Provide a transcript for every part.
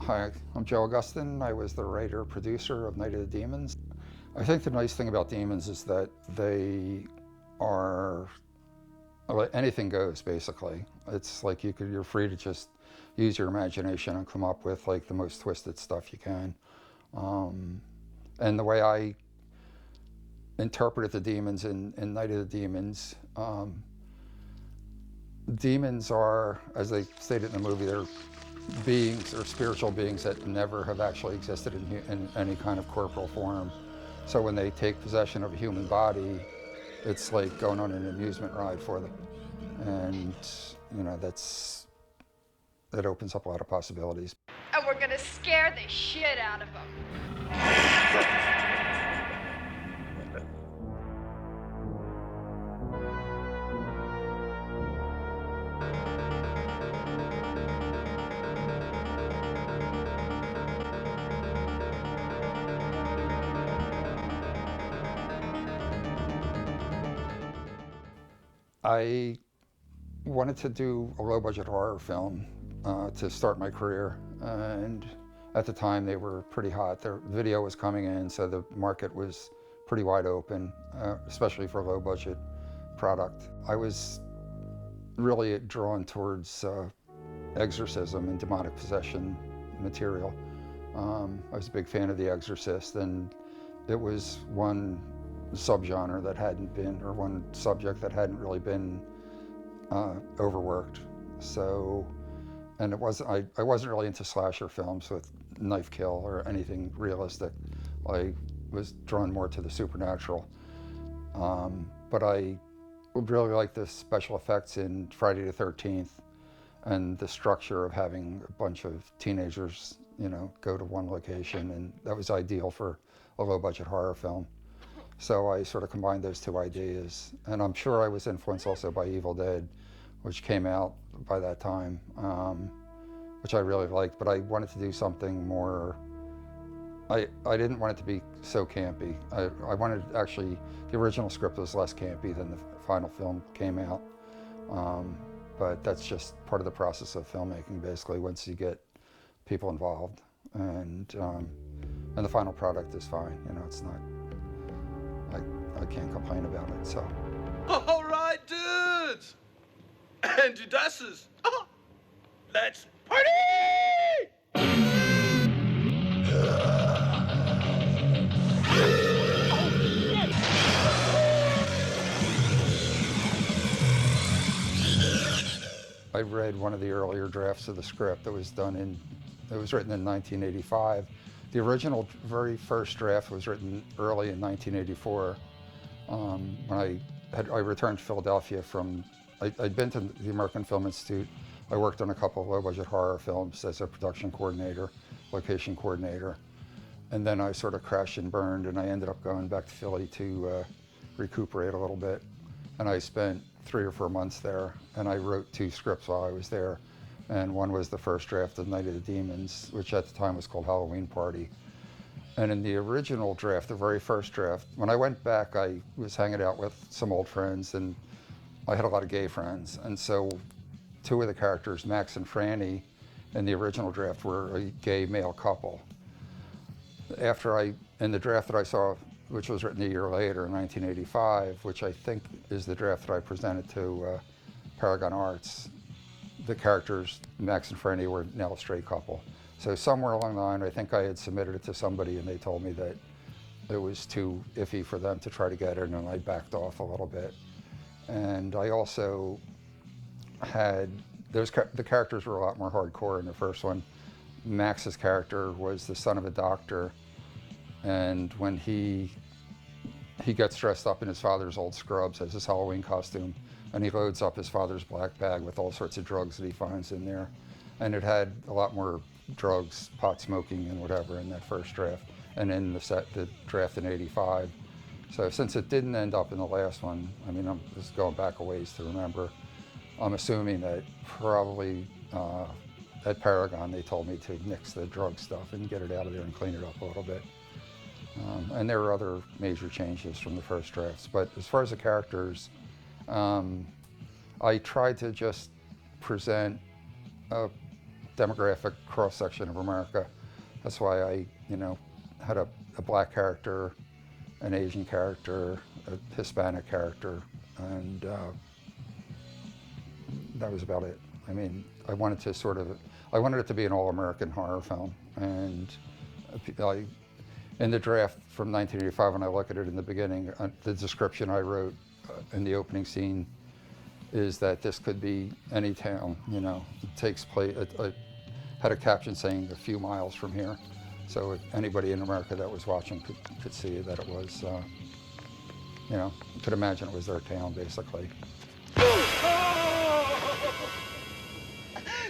Hi, I'm Joe Augustin. I was the writer-producer of Night of the Demons. I think the nice thing about Demons is that they are, well, anything goes, basically. It's like you're free to just use your imagination and come up with like the most twisted stuff you can. And the way I interpreted the demons in Night of the Demons, demons are, as they stated in the movie, they're beings or spiritual beings that never have actually existed in any kind of corporal form. So when they take possession of a human body, it's like going on an amusement ride for them. And, you know, that opens up a lot of possibilities. And we're gonna scare the shit out of them. I wanted to do a low-budget horror film to start my career, and at the time they were pretty hot. Their video was coming in, so the market was pretty wide open, especially for a low-budget product. I was really drawn towards exorcism and demonic possession material. I was a big fan of The Exorcist, and it was one subgenre that hadn't been, or one subject that hadn't really been overworked. So, and I wasn't really into slasher films with knife kill or anything realistic. I was drawn more to the supernatural. But I really liked the special effects in Friday the 13th and the structure of having a bunch of teenagers, you know, go to one location, and that was ideal for a low-budget horror film. So I sort of combined those two ideas, and I'm sure I was influenced also by Evil Dead, which came out by that time, which I really liked, but I wanted to do something more, I didn't want it to be so campy. I wanted, actually, the original script was less campy than the final film came out, but that's just part of the process of filmmaking, basically, once you get people involved, and the final product is fine, you know, it's not, I can't complain about it, so. All right, dudes and dudesses, let's party! I read one of the earlier drafts of the script that was done it was written in 1985. The original, very first draft was written early in 1984. When I returned to Philadelphia from, I'd been to the American Film Institute. I worked on a couple of low-budget horror films as a production coordinator, location coordinator. And then I sort of crashed and burned, and I ended up going back to Philly to recuperate a little bit. And I spent 3 or 4 months there, and I wrote 2 scripts while I was there. And one was the first draft of Night of the Demons, which at the time was called Halloween Party. And in the original draft, the very first draft, when I went back, I was hanging out with some old friends, and I had a lot of gay friends. And so 2 of the characters, Max and Franny, in the original draft were a gay male couple. In the draft that I saw, which was written a year later in 1985, which I think is the draft that I presented to Paragon Arts, the characters, Max and Franny, were now a straight couple. So somewhere along the line, I think I had submitted it to somebody, and they told me that it was too iffy for them to try to get it, and I backed off a little bit. And I also had, the characters were a lot more hardcore in the first one. Max's character was the son of a doctor, and when he gets dressed up in his father's old scrubs as his Halloween costume, and he loads up his father's black bag with all sorts of drugs that he finds in there. And it had a lot more drugs, pot smoking and whatever in that first draft, and in the draft in '85. So since it didn't end up in the last one, I mean, I'm just going back a ways to remember, I'm assuming that probably at Paragon they told me to nix the drug stuff and get it out of there and clean it up a little bit. And there were other major changes from the first drafts. But as far as the characters, I tried to just present a demographic cross-section of America. That's why I, had a black character, an Asian character, a Hispanic character, and that was about it. I mean, I wanted it to be an all-American horror film, and in the draft from 1985, when I look at it in the beginning, the description I wrote in the opening scene is that this could be any town, it takes place, I had a caption saying a few miles from here. So if anybody in America that was watching could see that it was, could imagine it was their town, basically.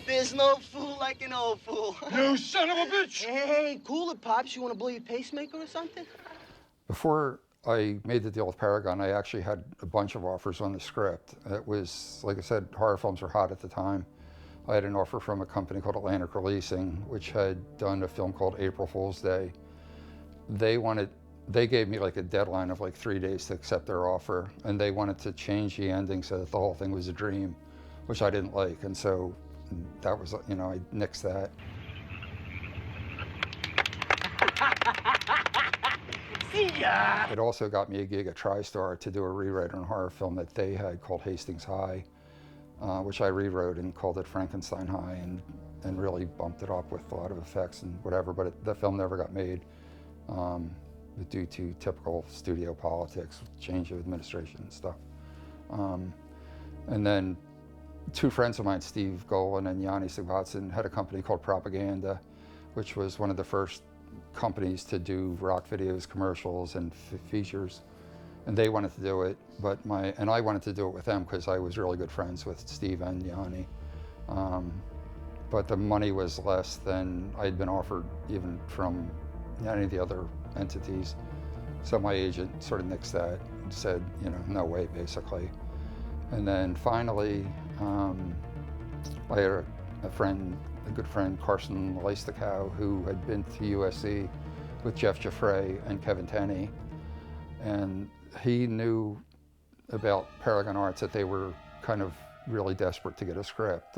There's no fool like an old fool. You son of a bitch! Hey, cool it, Pops. You want to blow your pacemaker or something? Before I made the deal with Paragon, I actually had a bunch of offers on the script. It was, like I said, horror films were hot at the time. I had an offer from a company called Atlantic Releasing, which had done a film called April Fool's Day. They gave me like a deadline of like 3 days to accept their offer, and they wanted to change the ending so that the whole thing was a dream, which I didn't like, and so that was, I nixed that. See ya! It also got me a gig at TriStar to do a rewrite on a horror film that they had called Hastings High, which I rewrote and called it Frankenstein High, and really bumped it up with a lot of effects and whatever, but the film never got made due to typical studio politics, change of administration and stuff. And then two friends of mine, Steve Golan and Yanni Sigvatsin, had a company called Propaganda, which was one of the first companies to do rock videos, commercials, and features. And they wanted to do it, and I wanted to do it with them because I was really good friends with Steve and Yanni. But the money was less than I'd been offered even from any of the other entities. So my agent sort of nixed that and said, no way, basically. And then finally, I had a good friend, Carson Leistokow, who had been to USC with Jeff Giuffre and Kevin Tenney. And he knew about Paragon Arts, that they were kind of really desperate to get a script.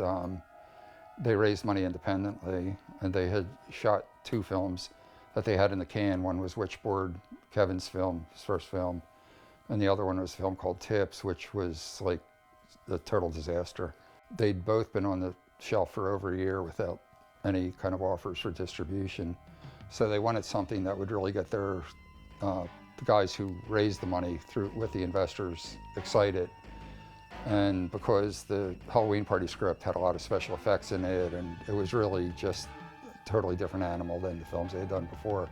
They raised money independently, and they had shot 2 films that they had in the can. One was Witchboard, Kevin's film, his first film, and the other one was a film called Tips, which was like a total disaster. They'd both been on the shelf for over a year without any kind of offers for distribution. So they wanted something that would really get the guys who raised the money with the investors excited. And because the Halloween Party script had a lot of special effects in it, and it was really just a totally different animal than the films they had done before,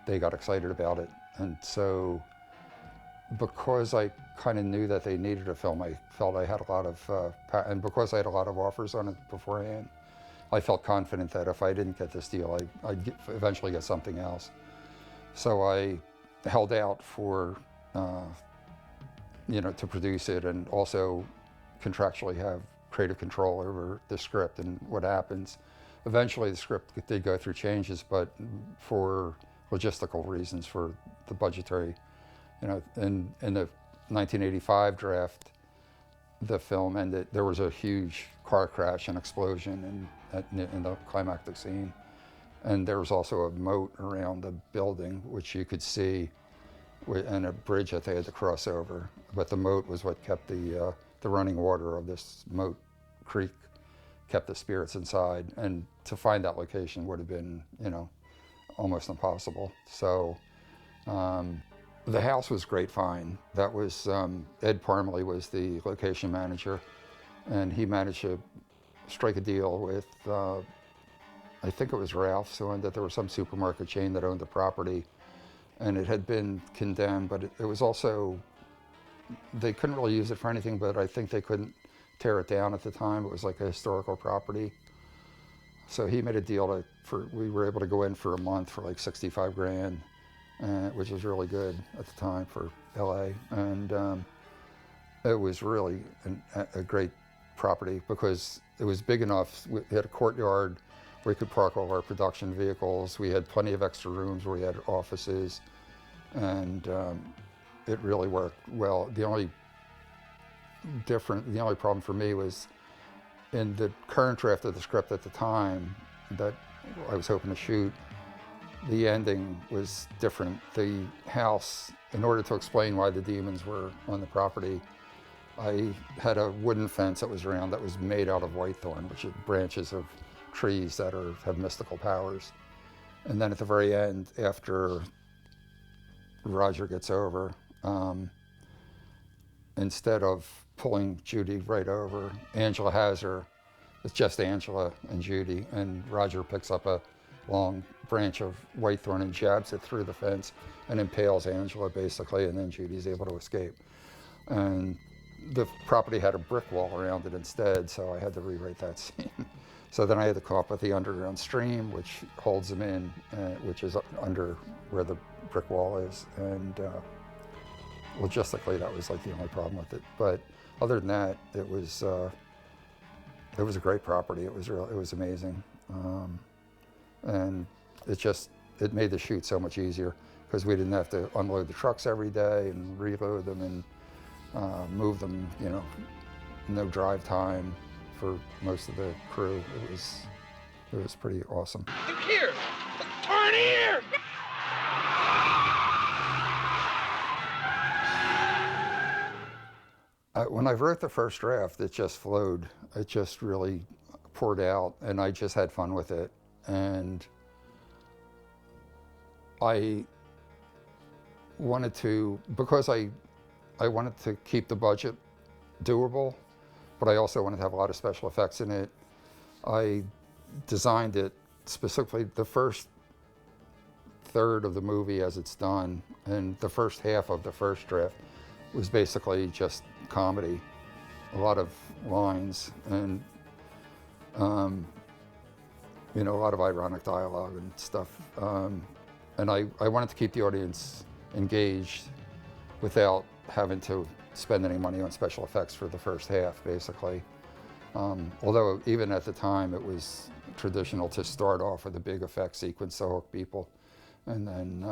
they got excited about it. And so because I kind of knew that they needed a film, I felt I had a lot of, and because I had a lot of offers on it beforehand, I felt confident that if I didn't get this deal, I'd eventually get something else. So I held out for, to produce it, and also contractually have creative control over the script and what happens. Eventually the script did go through changes, but for logistical reasons, for the budgetary, in the 1985 draft, the film ended, there was a huge car crash and explosion in the climactic scene. And there was also a moat around the building, which you could see, and a bridge that they had to cross over. But the moat was what kept the running water of this moat creek, kept the spirits inside. And to find that location would have been, almost impossible. So the house was great find. That was, Ed Parmalee was the location manager, and he managed to strike a deal with, I think it was Ralph's, who owned it. There was some supermarket chain that owned the property, and it had been condemned, but it was also, they couldn't really use it for anything, but I think they couldn't tear it down at the time. It was like a historical property. So he made a deal we were able to go in for a month for like 65 grand, which was really good at the time for LA. And it was really a great property because it was big enough. We had a courtyard where we could park all of our production vehicles. We had plenty of extra rooms where we had offices, and it really worked well. The only problem for me was in the current draft of the script at the time that I was hoping to shoot, the ending was different. The house, in order to explain why the demons were on the property, I had a wooden fence that was around that was made out of whitethorn, which is branches of trees that have mystical powers. And then at the very end, after Roger gets over, instead of pulling Judy right over, Angela has her. It's just Angela and Judy, and Roger picks up a long branch of whitethorn and jabs it through the fence and impales Angela basically, and then Judy's able to escape. And the property had a brick wall around it instead, so I had to rewrite that scene. So then I had to come up with the underground stream, which holds them in, which is under where the brick wall is. And logistically, that was like the only problem with it. But other than that, it was a great property. It was amazing. And it made the shoot so much easier because we didn't have to unload the trucks every day and reload them and move them, no drive time for most of the crew. It was pretty awesome. Look here! Turn here! When I wrote the first draft, it just flowed. It just really poured out, and I just had fun with it. And I wanted to, because I wanted to keep the budget doable, but I also wanted to have a lot of special effects in it. I designed it specifically, the first third of the movie as it's done, and the first half of the first draft was basically just comedy, a lot of lines, and a lot of ironic dialogue and stuff. And I wanted to keep the audience engaged without having to spend any money on special effects for the first half, basically. Although even at the time, it was traditional to start off with a big effect sequence to hook people, and then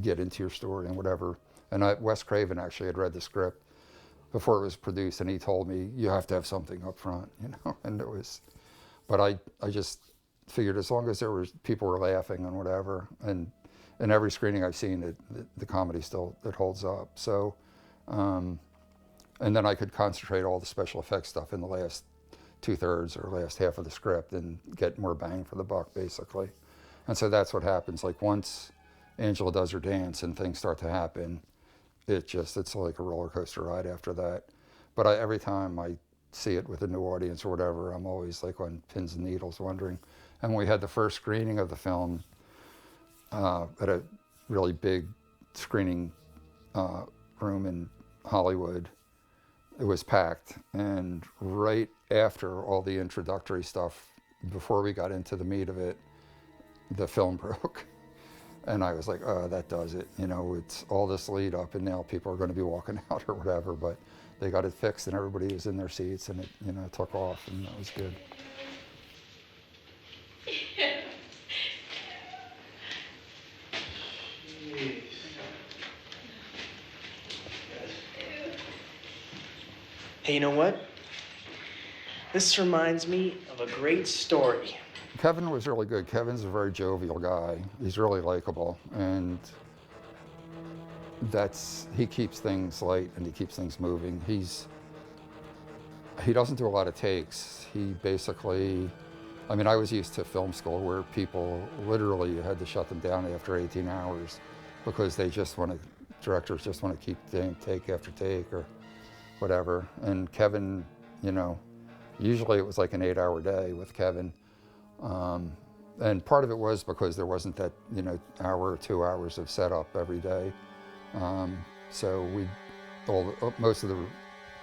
get into your story and whatever. And Wes Craven actually had read the script before it was produced, and he told me, you have to have something up front, and it was, but I just figured as long as people were laughing and whatever, and in every screening I've seen, the comedy still, it holds up. So, and then I could concentrate all the special effects stuff in the last 2/3 or last half of the script and get more bang for the buck, basically. And so that's what happens. Like once Angela does her dance and things start to happen, it's like a roller coaster ride after that. But every time I see it with a new audience or whatever, I'm always like on pins and needles wondering. And when we had the first screening of the film at a really big screening room in Hollywood, it was packed. And right after all the introductory stuff, before we got into the meat of it, the film broke. And I was like, oh, that does it. It's all this lead up, and now people are going to be walking out or whatever. But they got it fixed, and everybody was in their seats, and it took off, and that was good. Hey, you know what? This reminds me of a great story. Kevin was really good. Kevin's a very jovial guy. He's really likable, and he keeps things light and he keeps things moving. He doesn't do a lot of takes. He basically, I was used to film school where people literally had to shut them down after 18 hours because directors just want to keep take after take or whatever. And Kevin, usually it was like an 8-hour day with Kevin. And part of it was because there wasn't that, hour or 2 hours of setup every day. So most of the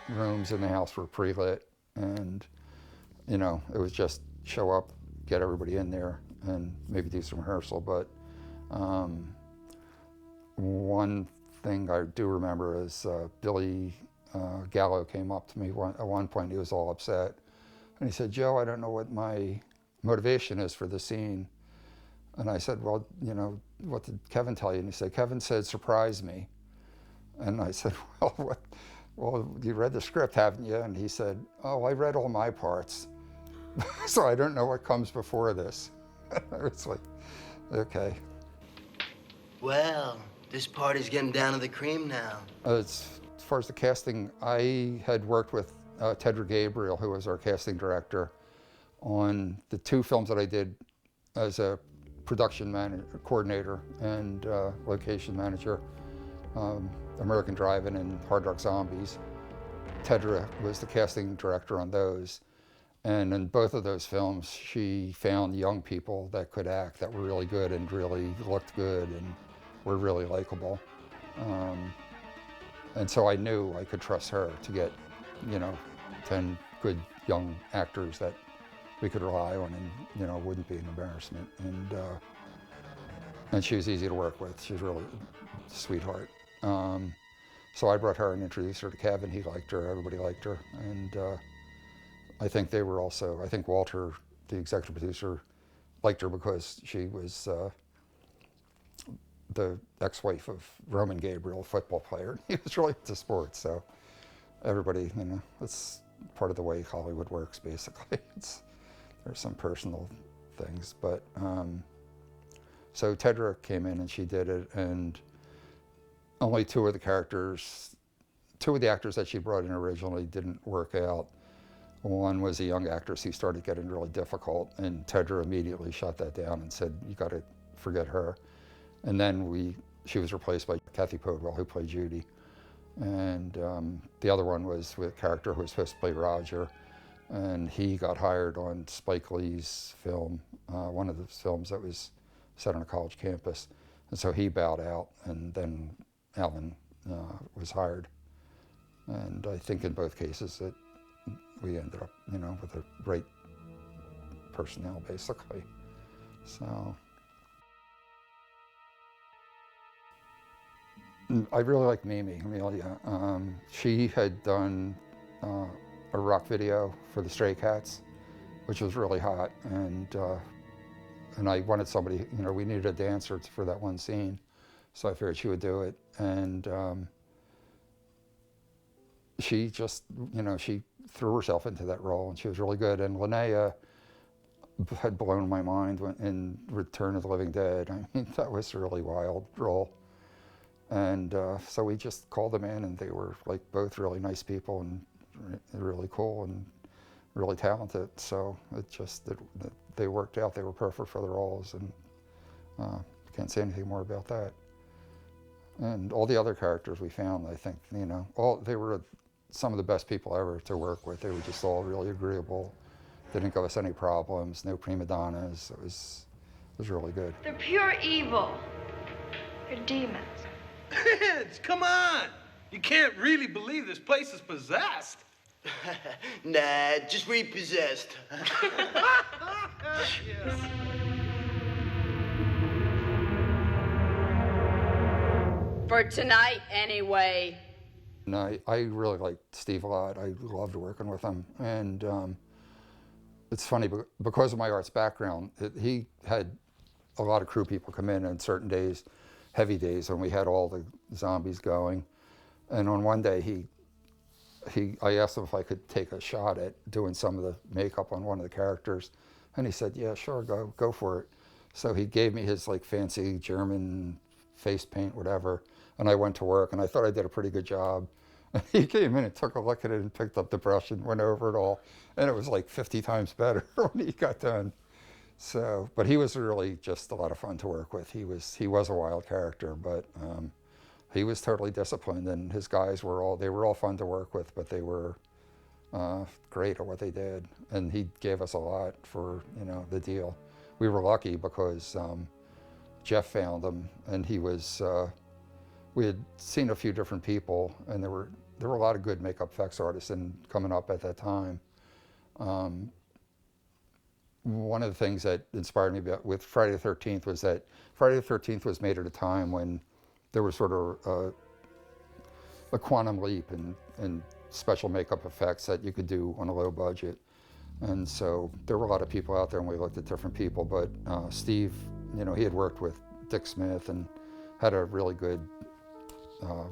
rooms in the house were pre-lit, and, it was just show up, get everybody in there, and maybe do some rehearsal. But one thing I do remember is Billy Gallo came up to me at one point. He was all upset, and he said, "Joe, I don't know what my motivation is for the scene." And I said, "Well, what did Kevin tell you?" And he said, "Kevin said, surprise me." And I said, "Well, well, you read the script, haven't you? And he said, oh, I read all my parts. So I don't know what comes before this. It's like, okay. Well, this party's getting down to the cream now. As far as the casting, I had worked with Tedra Gabriel, who was our casting director, on the 2 films that I did as a production coordinator and location manager, American Drive-In and Hard Rock Zombies. Tedra was the casting director on those. And in both of those films, she found young people that could act, that were really good and really looked good and were really likable. And so I knew I could trust her to get, 10 good young actors that we could rely on and, wouldn't be an embarrassment. And she was easy to work with. She was really a sweetheart. So I brought her and introduced her to Kevin. He liked her, everybody liked her. And I think they were also, I think Walter, the executive producer, liked her because she was the ex-wife of Roman Gabriel, a football player. He was really into sports, so everybody, it's part of the way Hollywood works, basically. There's some personal things, but so Tedra came in and she did it, and only 2 of the actors that she brought in originally didn't work out. One was a young actress who started getting really difficult, and Tedra immediately shut that down and said, you got to forget her. And then she was replaced by Kathy Podwell, who played Judy. And the other one was with a character who was supposed to play Roger, and he got hired on Spike Lee's film, one of the films that was set on a college campus. And so he bowed out, and then Alan was hired. And I think in both cases that we ended up, with a great personnel, basically. So I really like Mimi, Amelia. She had done a rock video for the Stray Cats, which was really hot, and I wanted somebody, we needed a dancer for that one scene, so I figured she would do it. And she just, she threw herself into that role, and she was really good. And Linnea had blown my mind in Return of the Living Dead. I mean, that was a really wild role. And so we just called them in, and they were like both really nice people and really cool and really talented. So they worked out. They were perfect for the roles, and can't say anything more about that. And all the other characters we found, I think, they were some of the best people ever to work with. They were just all really agreeable. They didn't give us any problems, no prima donnas. It was really good. They're pure evil. They're demons. Kids, come on! You can't really believe this place is possessed. Nah, just repossessed. For tonight, anyway. And I really liked Steve a lot. I loved working with him. And it's funny, because of my arts background, he had a lot of crew people come in on certain days, heavy days, when we had all the zombies going. And on one day, I asked him if I could take a shot at doing some of the makeup on one of the characters. And he said, yeah, sure, go for it. So he gave me his like fancy German face paint, whatever. And I went to work, and I thought I did a pretty good job. And he came in and took a look at it and picked up the brush and went over it all. And it was like 50 times better when he got done. So, but he was really just a lot of fun to work with. He was a wild character, but he was totally disciplined, and his guys were all fun to work with, but they were great at what they did. And he gave us a lot for, the deal. We were lucky because Jeff found him, and he was, we had seen a few different people, and there were a lot of good makeup effects artists coming up at that time. One of the things that inspired me with Friday the 13th was that Friday the 13th was made at a time when there was sort of a quantum leap in special makeup effects that you could do on a low budget. And so there were a lot of people out there, and we looked at different people, but Steve, he had worked with Dick Smith and had a really good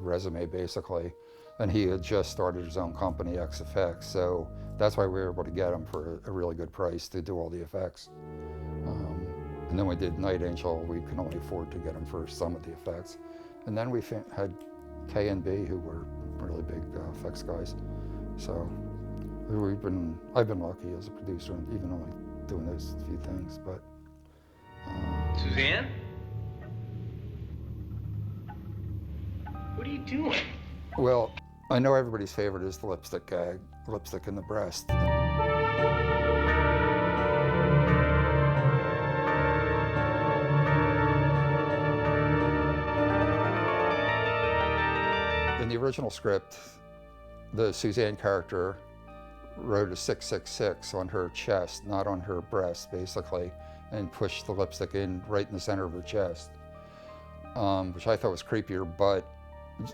resume, basically. and he had just started his own company, XFX, so that's why we were able to get him for a really good price to do all the effects. And then we did Night Angel. We could only afford to get him for some of the effects. And then we had K&B, who were really big effects guys. So I've been lucky as a producer, and even only doing those few things. But Suzanne? What are you doing? well, I know everybody's favorite is the lipstick gag, lipstick in the breast. In the original script, the Suzanne character wrote a 666 on her chest, not on her breast, basically, and pushed the lipstick in right in the center of her chest, which I thought was creepier, but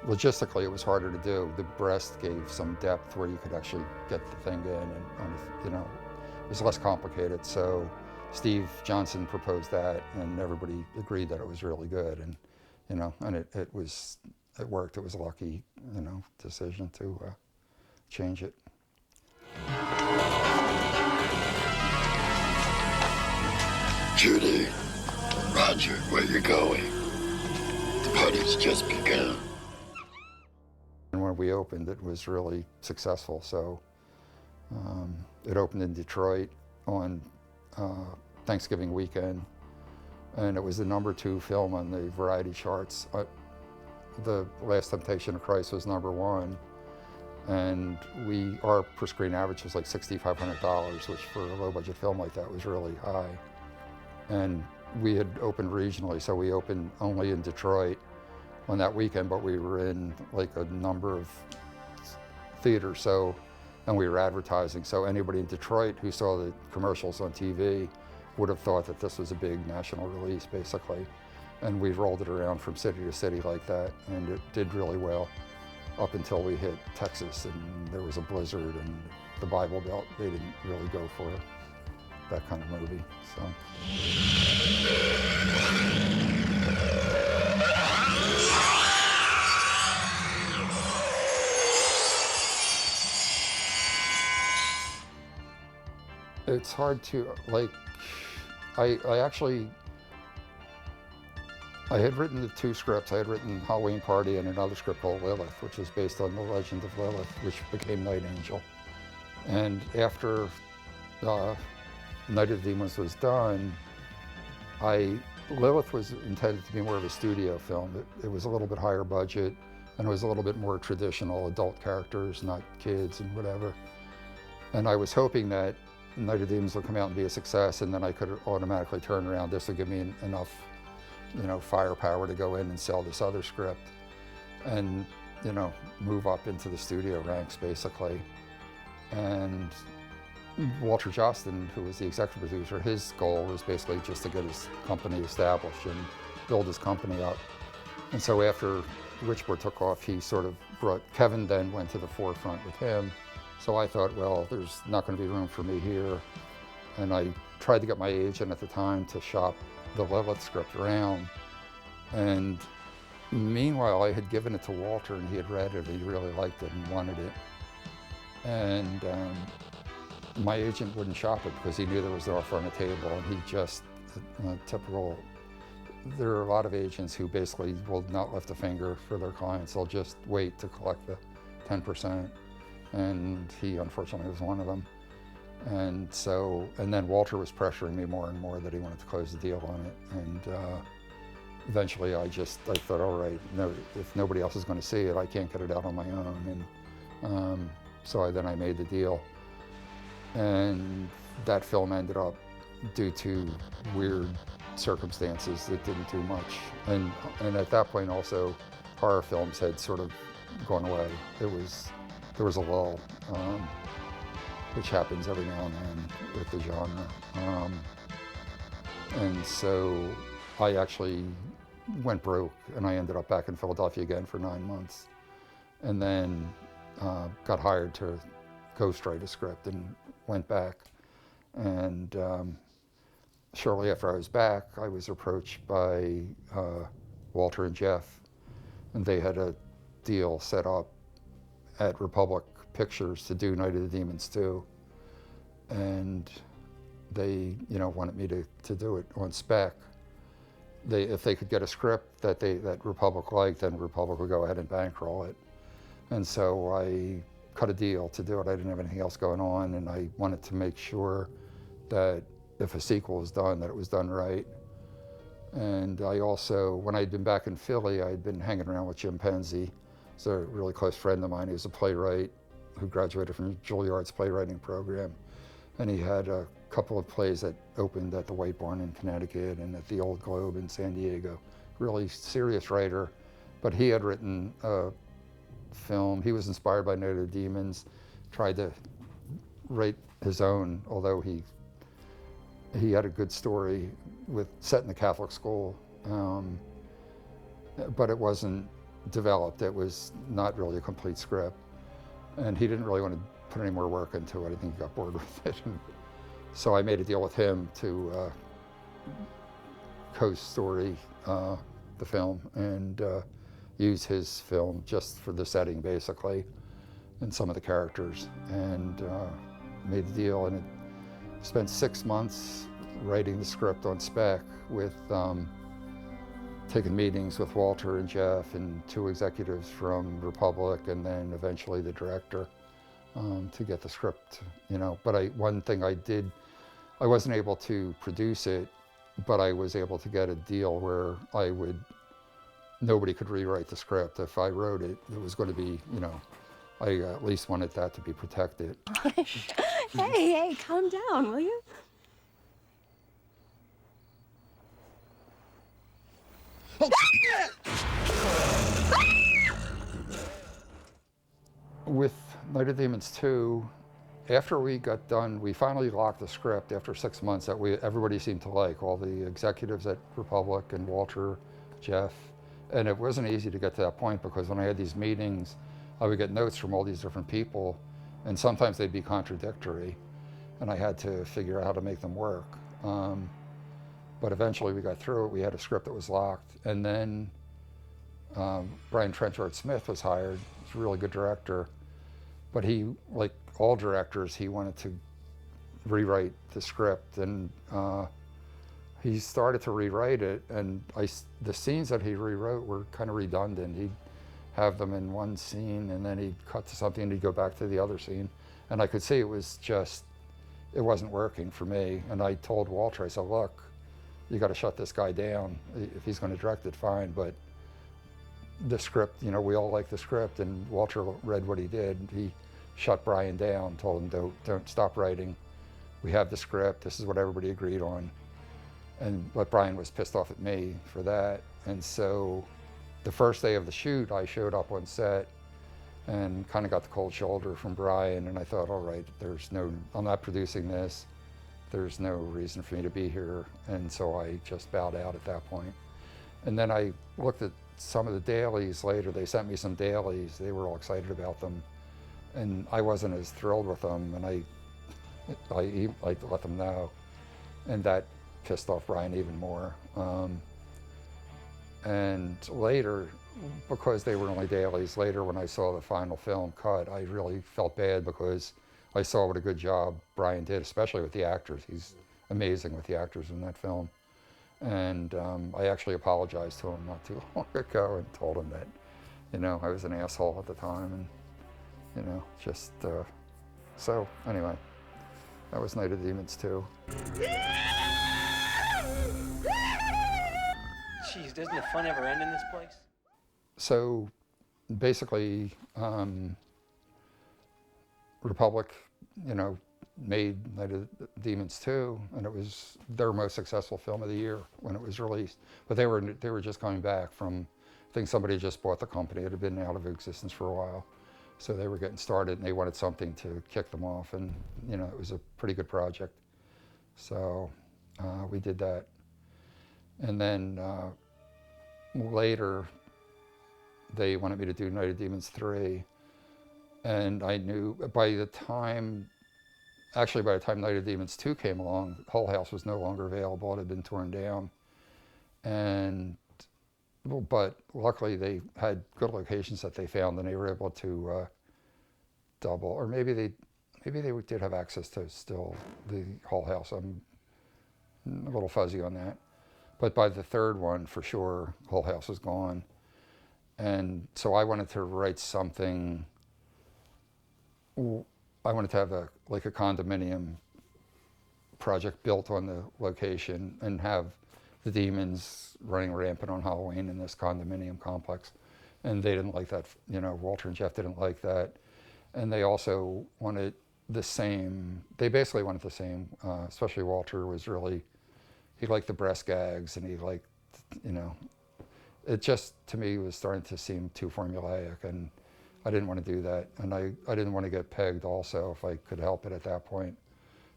logistically it was harder to do. The breast gave some depth where you could actually get the thing in, and it was less complicated. So Steve Johnson proposed that, and everybody agreed that it was really good, and it worked. It was a lucky, decision to change it. Judy, Roger, where you going? The party's just begun. And when we opened, it was really successful. So it opened in Detroit on Thanksgiving weekend, and it was the #2 film on the variety charts. The Last Temptation of Christ was #1, and our per screen average was like $6,500, which for a low budget film like that was really high. And we had opened regionally, so we opened only in Detroit on that weekend, but we were in like a number of theaters, and we were advertising. So anybody in Detroit who saw the commercials on TV would have thought that this was a big national release, basically. And we rolled it around from city to city like that, and it did really well up until we hit Texas, and there was a blizzard, and the Bible Belt, they didn't really go for that kind of movie. So. It's hard to, I had written the 2 scripts. I had written Halloween Party and another script called Lilith, which is based on the legend of Lilith, which became Night Angel. And after Night of the Demons was done, Lilith was intended to be more of a studio film. It was a little bit higher budget, and it was a little bit more traditional adult characters, not kids and whatever. And I was hoping that Night of the Demons would come out and be a success, and then I could automatically turn around. This would give me enough firepower to go in and sell this other script and, move up into the studio ranks, basically. And Walter Jostin, who was the executive producer, his goal was basically just to get his company established and build his company up. And so after Witchboard took off, he sort of Kevin then went to the forefront with him. So I thought, well, there's not going to be room for me here. And I tried to get my agent at the time to shop the Lilith script around. And meanwhile, I had given it to Walter, and he had read it, he really liked it and wanted it. And my agent wouldn't shop it because he knew there was an offer on the table, and he just, typical, there are a lot of agents who basically will not lift a finger for their clients. They'll just wait to collect the 10%. And he unfortunately was one of them. And then Walter was pressuring me more and more that he wanted to close the deal on it. And eventually I thought, all right, no, if nobody else is going to see it, I can't get it out on my own. And so I made the deal. And that film ended up, due to weird circumstances, it didn't do much. And at that point also, horror films had sort of gone away. There was a lull, which happens every now and then with the genre. And so I actually went broke, and I ended up back in Philadelphia again for 9 months. And then got hired to ghostwrite a script and went back. And shortly after I was back, I was approached by Walter and Jeff, and they had a deal set up at Republic Pictures to do Night of the Demons 2. And they, wanted me to do it on spec. If they could get a script that Republic liked, then Republic would go ahead and bankroll it. And so I cut a deal to do it. I didn't have anything else going on, and I wanted to make sure that if a sequel was done, that it was done right. And I also, when I'd been back in Philly, I'd been hanging around with Jim Penzi. He's a really close friend of mine. He was a playwright who graduated from Juilliard's playwriting program. And he had a couple of plays that opened at the White Barn in Connecticut and at the Old Globe in San Diego. Really serious writer, but he had written a film. He was inspired by Night of the Demons, tried to write his own, although he had a good story set in the Catholic school, but it wasn't developed. It was not really a complete script, and he didn't really want to put any more work into it. I think he got bored with it. And so I made a deal with him to co-story the film and use his film just for the setting, basically, and some of the characters, and made the deal. And it spent 6 months writing the script on spec with taking meetings with Walter and Jeff and 2 executives from Republic, and then eventually the director to get the script, But one thing I did, I wasn't able to produce it, but I was able to get a deal where nobody could rewrite the script. If I wrote it, it was going to be, I at least wanted that to be protected. Hey, calm down, will you? With Night of the Demons 2, after we got done, we finally locked the script after 6 months that everybody seemed to like, all the executives at Republic and Walter, Jeff. And it wasn't easy to get to that point because when I had these meetings, I would get notes from all these different people, and sometimes they'd be contradictory, and I had to figure out how to make them work. But eventually we got through it. We had a script that was locked, and then Brian Trenchard Smith was hired. He's a really good director, but he, like all directors, he wanted to rewrite the script, and he started to rewrite it, and the scenes that he rewrote were kind of redundant. He'd have them in one scene, and then he'd cut to something, and he'd go back to the other scene, and I could see it wasn't working for me. And I told Walter, I said, look, you got to shut this guy down. If he's going to direct it, fine, but the script, we all like the script, and Walter read what he did. He shut Brian down, told him, don't stop writing. We have the script, this is what everybody agreed on. But Brian was pissed off at me for that. And so the first day of the shoot, I showed up on set and kind of got the cold shoulder from Brian, and I thought, all right, I'm not producing this. There's no reason for me to be here. And so I just bowed out at that point. And then I looked at some of the dailies later. They sent me some dailies. They were all excited about them. And I wasn't as thrilled with them, and I let them know. And that pissed off Brian even more. And later, because they were only dailies, later when I saw the final film cut, I really felt bad because I saw what a good job Brian did, especially with the actors. He's amazing with the actors in that film. And I actually apologized to him not too long ago and told him that, I was an asshole at the time, and, so anyway, that was Night of the Demons 2. Jeez, doesn't the fun ever end in this place? So basically, Republic, made Night of the Demons 2, and it was their most successful film of the year when it was released. But they were just coming back from, I think somebody had just bought the company. It had been out of existence for a while. So they were getting started, and they wanted something to kick them off, and it was a pretty good project. So we did that. And then later, they wanted me to do Night of Demons 3, and I knew by the time Night of Demons 2 came along, Hull House was no longer available. It had been torn down. But luckily they had good locations that they found, and they were able to double, or maybe they did have access to still the Hull House. I'm a little fuzzy on that. But by the third one, for sure, Hull House is gone. And so I wanted to write something. I wanted to have a condominium project built on the location and have the demons running rampant on Halloween in this condominium complex. And they didn't like that, Walter and Jeff didn't like that. And they also wanted the same, they basically wanted the same, especially Walter was really, he liked the breast gags and he liked, it just, to me, was starting to seem too formulaic, and I didn't want to do that. And I didn't want to get pegged also if I could help it at that point.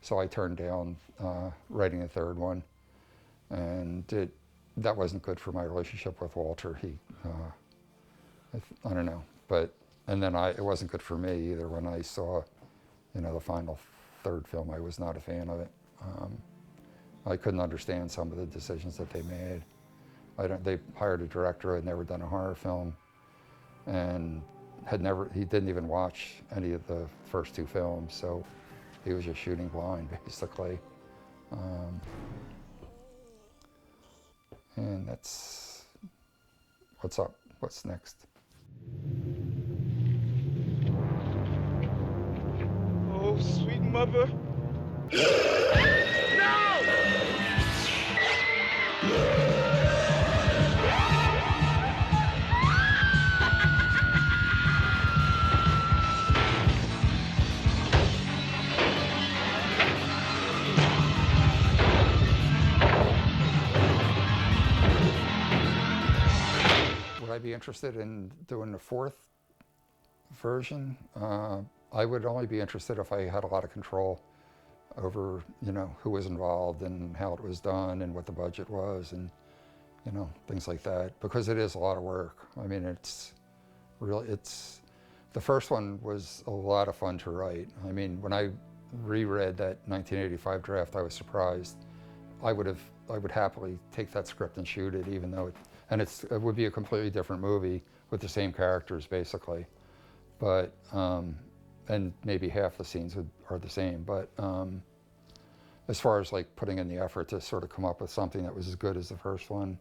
So I turned down writing a third one, and that wasn't good for my relationship with Walter. He, I don't know, and then it wasn't good for me either when I saw, the final third film. I was not a fan of it. I couldn't understand some of the decisions that they made. They hired a director who had never done a horror film, and he didn't even watch any of the first two films, so he was just shooting blind, basically. And that's what's up. What's next? Oh, sweet mother. Would I be interested in doing the fourth version? I would only be interested if I had a lot of control over, who was involved and how it was done and what the budget was and, things like that, because it is a lot of work. I mean, the first one was a lot of fun to write. I mean, when I reread that 1985 draft, I was surprised. I would happily take that script and shoot it, even though it would be a completely different movie with the same characters, basically. But, and maybe half the scenes are the same. But as far as putting in the effort to sort of come up with something that was as good as the first one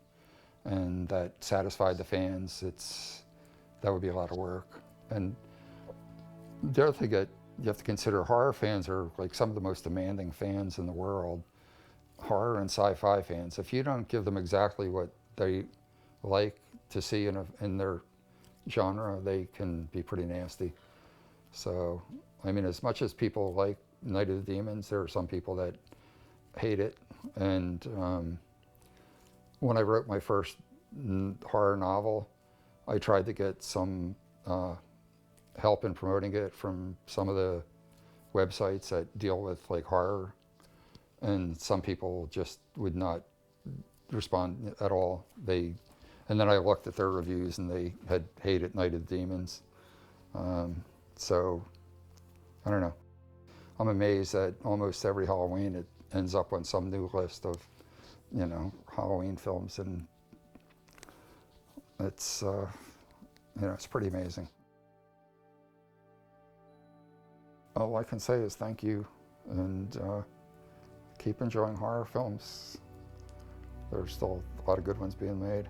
and that satisfied the fans, that would be a lot of work. And the other thing that you have to consider, horror fans are some of the most demanding fans in the world. Horror and sci-fi fans, if you don't give them exactly what they like to see in their genre, they can be pretty nasty. So, I mean, as much as people like Night of the Demons, there are some people that hate it. And when I wrote my first horror novel, I tried to get some help in promoting it from some of the websites that deal with horror, and some people just would not respond at all. And then I looked at their reviews and they had hated Night of the Demons. So, I don't know. I'm amazed that almost every Halloween it ends up on some new list of, Halloween films, and it's, it's pretty amazing. All I can say is thank you, and keep enjoying horror films. There's still a lot of good ones being made.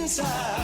Inside.